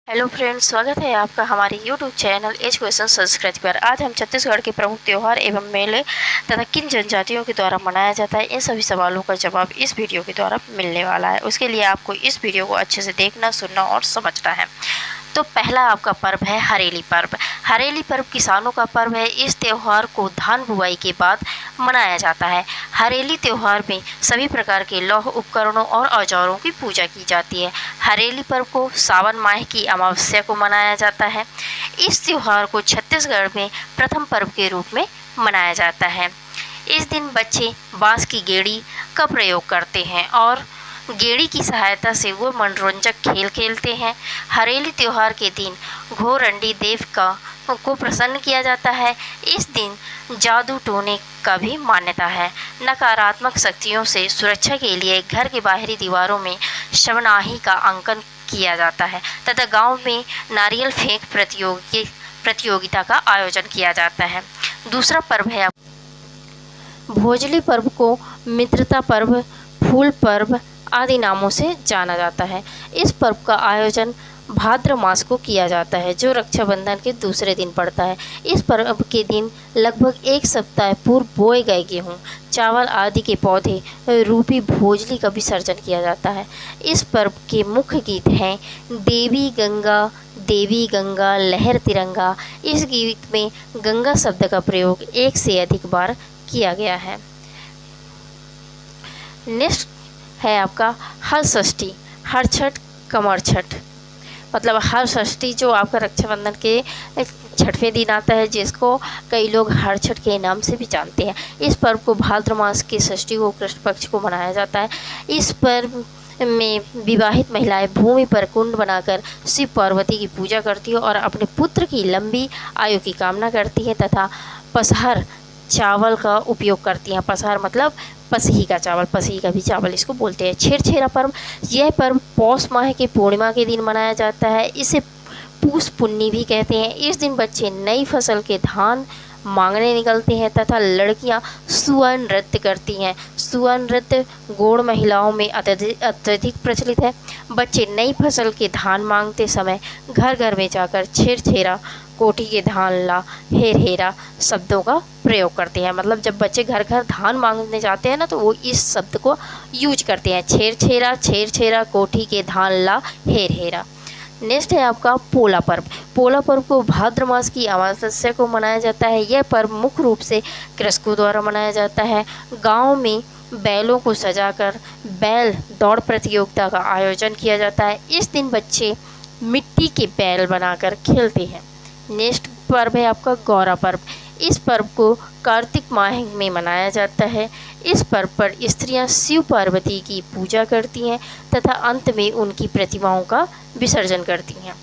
Hello friends, स्वागत है आपका हमारे यूट्यूब चैनल एज क्वेश्चन संस्कृति पर। आज हम छत्तीसगढ़ के प्रमुख त्यौहार एवं मेले तथा किन जनजातियों के द्वारा मनाया जाता है, इन सभी सवालों का जवाब इस वीडियो के द्वारा मिलने वाला है। उसके लिए आपको इस वीडियो को अच्छे से देखना, सुनना और समझना है। तो पहला आपका पर्व है हरेली पर्व। हरेली पर्व किसानों का पर्व है। इस त्यौहार को धान बुआई के बाद मनाया जाता है। हरेली त्यौहार में सभी प्रकार के लौह उपकरणों और औजारों की पूजा की जाती है। हरेली पर्व को सावन माह की अमावस्या को मनाया जाता है। इस त्यौहार को छत्तीसगढ़ में प्रथम पर्व के रूप में मनाया जाता है। इस दिन बच्चे बांस की गेड़ी का प्रयोग करते हैं और गेड़ी की सहायता से वो मनोरंजक खेल खेलते हैं। हरेली त्यौहार के दिन घोरंडी देव को प्रसन्न किया जाता है। इस दिन जादू टोने का भी मान्यता है। नकारात्मक शक्तियों से सुरक्षा के लिए घर के बाहरी दीवारों में शवनाही का अंकन किया जाता है तथा गांव में नारियल फेंक प्रतियोगिता का आयोजन किया जाता है। दूसरा पर्व है भोजली पर्व को मित्रता पर्व, फूल पर्व आदि नामों से जाना जाता है। इस पर्व का आयोजन भाद्र मास को किया जाता है, जो रक्षाबंधन के दूसरे दिन पड़ता है। इस पर्व के दिन लगभग एक सप्ताह पूर्व बोए गए गेहूँ, चावल आदि के पौधे रूपी भोजली का विसर्जन किया जाता है। इस पर्व के मुख्य गीत हैं देवी गंगा लहर तिरंगा। इस गीत में गंगा शब्द का प्रयोग एक से अधिक बार किया गया है। नेक्स्ट है आपका हर षष्ठी, हर छठ, कमर छठ। मतलब हर षष्ठी जो आपका रक्षाबंधन के छठवें दिन आता है, जिसको कई लोग हर छठ के नाम से भी जानते हैं। इस पर्व को भाद्र मास की षष्ठी को कृष्ण पक्ष को मनाया जाता है। इस पर्व में विवाहित महिलाएं भूमि पर कुंड बनाकर शिव पार्वती की पूजा करती है और अपने पुत्र की लंबी आयु की कामना करती है तथा पसहर चावल का उपयोग करती हैं। पसहर मतलब पसही का चावल, पसही का भी चावल इसको बोलते हैं। छेरछेरा पर्व, यह पर्व पौष माह के पूर्णिमा के दिन मनाया जाता है। इसे पूस पुन्नी भी कहते हैं। इस दिन बच्चे नई फसल के धान मांगने निकलते हैं तथा लड़कियां सुआ नृत्य करती हैं। सुआ नृत्य गौड़ महिलाओं में अत्यधिक प्रचलित है। बच्चे नई फसल के धान मांगते समय घर घर में जाकर छेरछेरा, कोठी के धान ला, हेर हेरा शब्दों का प्रयोग करते हैं। मतलब जब बच्चे घर घर धान मांगने जाते हैं ना, तो वो इस शब्द को यूज करते हैं, छेर छेरा, कोठी के धान ला, हेर हेरा। नेक्स्ट है आपका पोला पर्व। पोला पर्व को भाद्र मास की अमावस्या को मनाया जाता है। यह पर्व मुख्य रूप से कृषकों द्वारा मनाया जाता है। गांव में बैलों को सजाकर बैल दौड़ प्रतियोगिता का आयोजन किया जाता है। इस दिन बच्चे मिट्टी के बैल बनाकर खेलते हैं। नेक्स्ट पर्व है आपका गौरा पर्व। इस पर्व को कार्तिक माह में मनाया जाता है। इस पर्व पर स्त्रियां शिव पार्वती की पूजा करती हैं तथा अंत में उनकी प्रतिमाओं का विसर्जन करती हैं।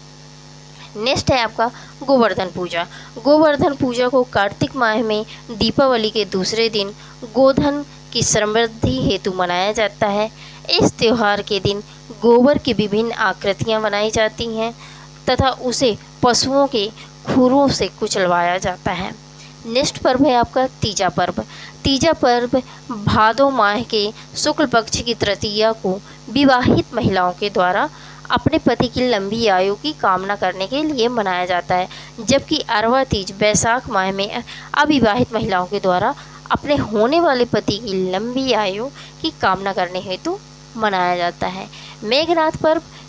नेक्स्ट है आपका गोवर्धन पूजा। गोवर्धन पूजा को कार्तिक माह में दीपावली के दूसरे दिन गोधन की समृद्धि हेतु मनाया जाता है। इस त्यौहार के दिन गोबर की विभिन्न आकृतियाँ बनाई जाती हैं तथा उसे पशुओं के खुरों से कुचलवाया जाता है। नेक्स्ट पर्व है आपका तीजा पर्व। तीजा पर्व भादो माह के शुक्ल पक्ष की तृतीया को विवाहित महिलाओं के द्वारा अपने पति की लंबी आयु की कामना करने के लिए मनाया जाता है, जबकि अरवा तीज वैशाख माह में अविवाहित महिलाओं के द्वारा अपने होने वाले पति की लंबी आयु की कामना करने हेतु मनाया जाता है।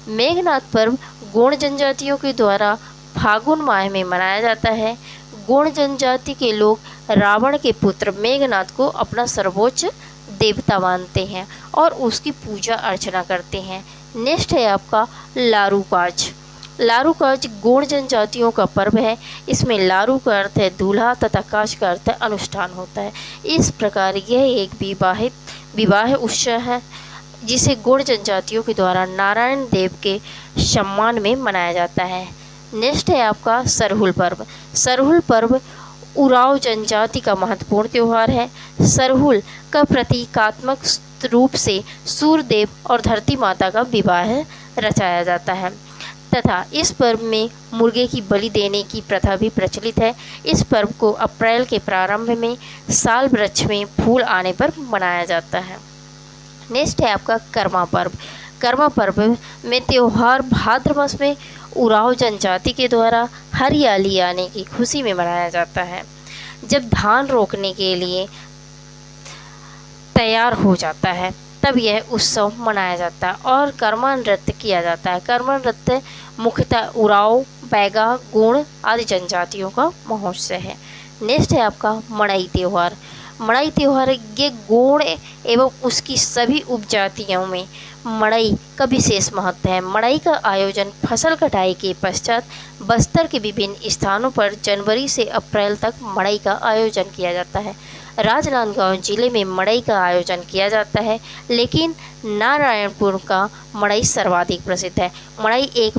मेघनाथ पर्व गौड़ जनजातियों के द्वारा फागुन माह में मनाया जाता है। गौड़ जनजाति के लोग रावण के पुत्र मेघनाथ को अपना सर्वोच्च देवता मानते हैं और उसकी पूजा अर्चना करते हैं। नेक्स्ट है आपका लारूकाज। लारूकाज गौड़ जनजातियों का पर्व है। इसमें लारू का अर्थ है दूल्हा तथा काज का अर्थ है अनुष्ठान होता है। इस प्रकार यह एक विवाह उत्सव है जिसे गौड़ जनजातियों के द्वारा नारायण देव के सम्मान में मनाया जाता है। नेक्स्ट है आपका सरहुल पर्व। सरहुल पर्व उराव जनजाति का महत्वपूर्ण त्यौहार है। सरहुल का प्रतीकात्मक रूप से सूर्यदेव और धरती माता का विवाह रचाया जाता है तथा इस पर्व में मुर्गे की बलि देने की प्रथा भी प्रचलित है। इस पर्व को अप्रैल के प्रारंभ में साल वृक्ष में फूल आने पर मनाया जाता है। नेक्स्ट है आपका कर्मा पर्व। कर्मा पर्व में त्योहार भाद्र मास में उरांव जनजाति के द्वारा हरियाली आने की खुशी में मनाया जाता है। जब धान रोकने के लिए तैयार हो जाता है तब यह उत्सव मनाया जाता है और कर्मा नृत्य किया जाता है। कर्मा नृत्य मुख्यतः उरांव, बैगा, गोंड आदि जनजातियों का महोत्सव है। नेक्स्ट है आपका मड़ई त्यौहार। मड़ई त्यौहार ये गोंड एवं उसकी सभी उपजातियों में मड़ई का विशेष महत्व है। मड़ई का आयोजन फसल कटाई के पश्चात बस्तर के विभिन्न स्थानों पर जनवरी से अप्रैल तक मड़ई का आयोजन किया जाता है। राजनांदगांव जिले में मड़ई का आयोजन किया जाता है, लेकिन नारायणपुर का मड़ई सर्वाधिक प्रसिद्ध है। मड़ई एक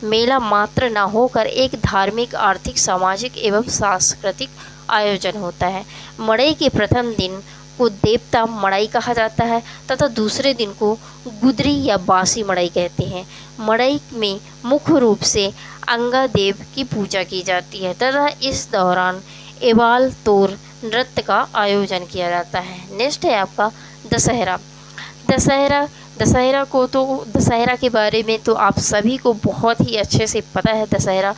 मेला मात्र न होकर एक धार्मिक, आर्थिक, सामाजिक एवं सांस्कृतिक आयोजन होता है। मड़ई के प्रथम दिन को देवता मड़ई कहा जाता है तथा दूसरे दिन को गुदरी या बासी मड़ई कहते हैं। मड़ई में मुख्य रूप से अंगा देव की पूजा की जाती है तथा इस दौरान एवाल तोर नृत्य का आयोजन किया जाता है। नेक्स्ट है आपका दशहरा। दशहरा के बारे में तो आप सभी को बहुत ही अच्छे से पता है। दशहरा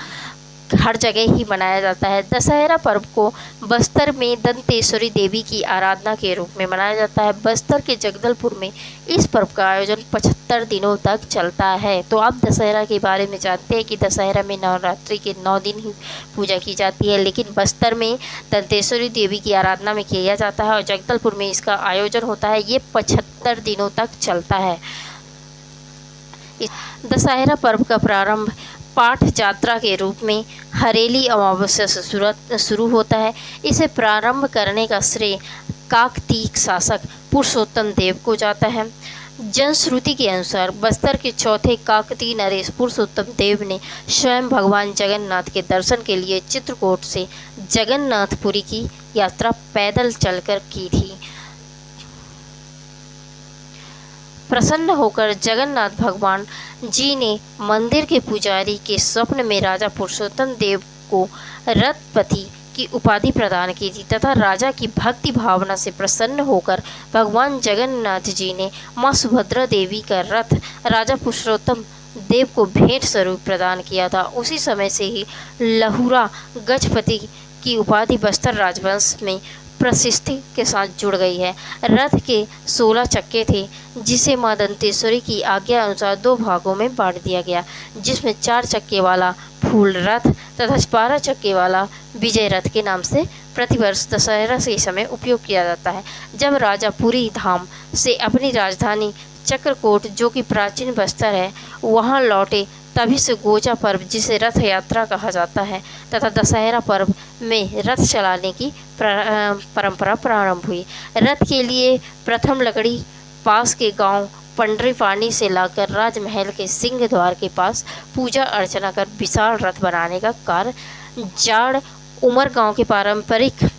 हर जगह ही मनाया जाता है। दशहरा पर्व को बस्तर में दंतेश्वरी देवी की आराधना के रूप में मनाया जाता है। बस्तर के जगदलपुर में इस पर्व का आयोजन 75 दिनों तक चलता है। तो आप दशहरा के बारे में जानते हैं कि दशहरा में नवरात्रि के 9 दिन ही पूजा की जाती है, लेकिन बस्तर में दंतेश्वरी देवी की आराधना में किया जाता है और जगदलपुर में इसका आयोजन होता है। ये 75 दिनों तक चलता है। दशहरा पर्व का प्रारंभ पाठ यात्रा के रूप में हरेली अमावस्या से शुरू होता है। इसे प्रारंभ करने का श्रेय काकतीय शासक पुरुषोत्तम देव को जाता है। जनश्रुति के अनुसार बस्तर के चौथे काकतीय नरेश पुरुषोत्तम देव ने स्वयं भगवान जगन्नाथ के दर्शन के लिए चित्रकूट से जगन्नाथपुरी की यात्रा पैदल चलकर की थी। प्रसन्न होकर जगन्नाथ भगवान जी ने मंदिर के पुजारी के स्वप्न में राजा पुरुषोत्तम देव को रथपति की उपाधि प्रदान की थी तथा राजा की भक्ति भावना से प्रसन्न होकर भगवान जगन्नाथ जी ने मां सुभद्रा देवी का रथ राजा पुरुषोत्तम देव को भेंट स्वरूप प्रदान किया था। उसी समय से ही लहुरा गजपति की उपाधि बस्तर राजवंश में प्रसिद्धि के साथ जुड़ गई है। रथ के 16 चक्के थे, जिसे मां दंतेश्वरी की आज्ञा अनुसार 2 भागों में बांट दिया गया, जिसमें 4 चक्के वाला फूल रथ तथा 12 चक्के वाला विजय रथ के नाम से प्रतिवर्ष दशहरा के समय उपयोग किया जाता है। जब राजा पुरी धाम से अपनी राजधानी चक्रकोट, जो कि प्राचीन बस्तर है, वहां लौटे, तभी से गोचा पर्व, जिसे रथ यात्रा कहा जाता है, तथा दशहरा पर्व में रथ चलाने की परंपरा प्रारंभ हुई। रथ के लिए प्रथम लकड़ी पास के गांव पंडरीपानी से लाकर राजमहल के सिंह द्वार के पास पूजा अर्चना कर विशाल रथ बनाने का कार्य जाड़ उमर गांव के पारंपरिक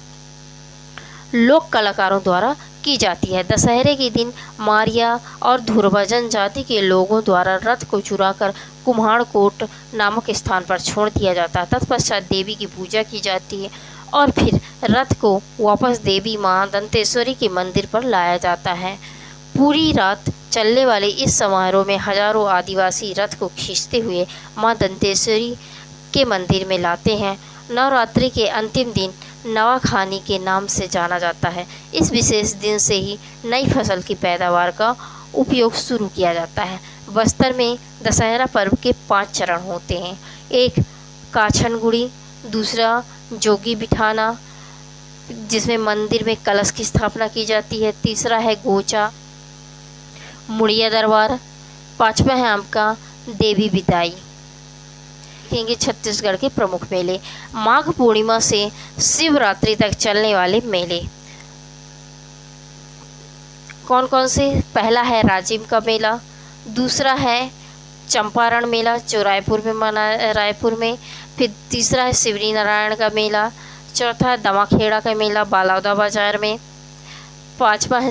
लोक कलाकारों द्वारा की जाती है। दशहरे के दिन मारिया और धुरवा जनजाति के लोगों द्वारा रथ को चुराकर कुम्हाड़कोट नामक स्थान पर छोड़ दिया जाता है। तत्पश्चात देवी की पूजा की जाती है और फिर रथ को वापस देवी मां दंतेश्वरी के मंदिर पर लाया जाता है। पूरी रात चलने वाले इस समारोह में हजारों आदिवासी रथ को खींचते हुए मां दंतेश्वरी के मंदिर में लाते हैं। नवरात्रि के अंतिम दिन नवाखानी के नाम से जाना जाता है। इस विशेष दिन से ही नई फसल की पैदावार का उपयोग शुरू किया जाता है। बस्तर में दशहरा पर्व के 5 चरण होते हैं। एक काछनगुड़ी, दूसरा जोगी बिठाना, जिसमें मंदिर में कलश की स्थापना की जाती है। तीसरा है गोचा, मुड़िया दरबार। 5वां है आपका देवी बिदाई। देखेंगे छत्तीसगढ़ के प्रमुख मेले। माघ पूर्णिमा से शिवरात्रि तक चलने वाले मेले कौन कौन से? पहला है राजिम का मेला, दूसरा है चंपारण मेला जो रायपुर में, फिर तीसरा है शिवरी नारायण का मेला, चौथा है दमाखेड़ा का मेला बालौदा बाजार में, 5वां है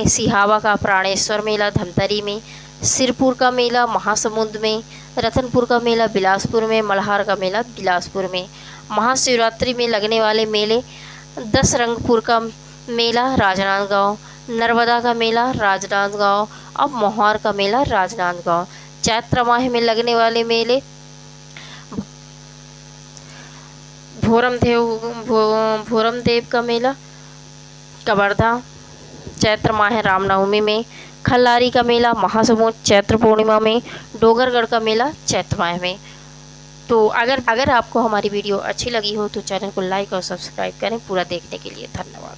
सिहावा का प्राणेश्वर मेला धमतरी में, सिरपुर का मेला महासमुंद में, रतनपुर का मेला बिलासपुर में, मल्हार का मेला बिलासपुर में। महाशिवरात्रि में लगने वाले मेले: 10 रंगपुर का मेला राजनांदगांव, नर्मदा का मेला राजनांदगांव। अब मोहार का मेला राजनांदगांव। चैत्र माह में लगने वाले मेले भोरम देव का मेला कवर्धा चैत्र माह रामनवमी में। खल्लारी का मेला महासमुंद चैत्र पूर्णिमा में। डोगरगढ़ का मेला चैत्र माह में। तो अगर आपको हमारी वीडियो अच्छी लगी हो तो चैनल को लाइक और सब्सक्राइब करें। पूरा देखने के लिए धन्यवाद।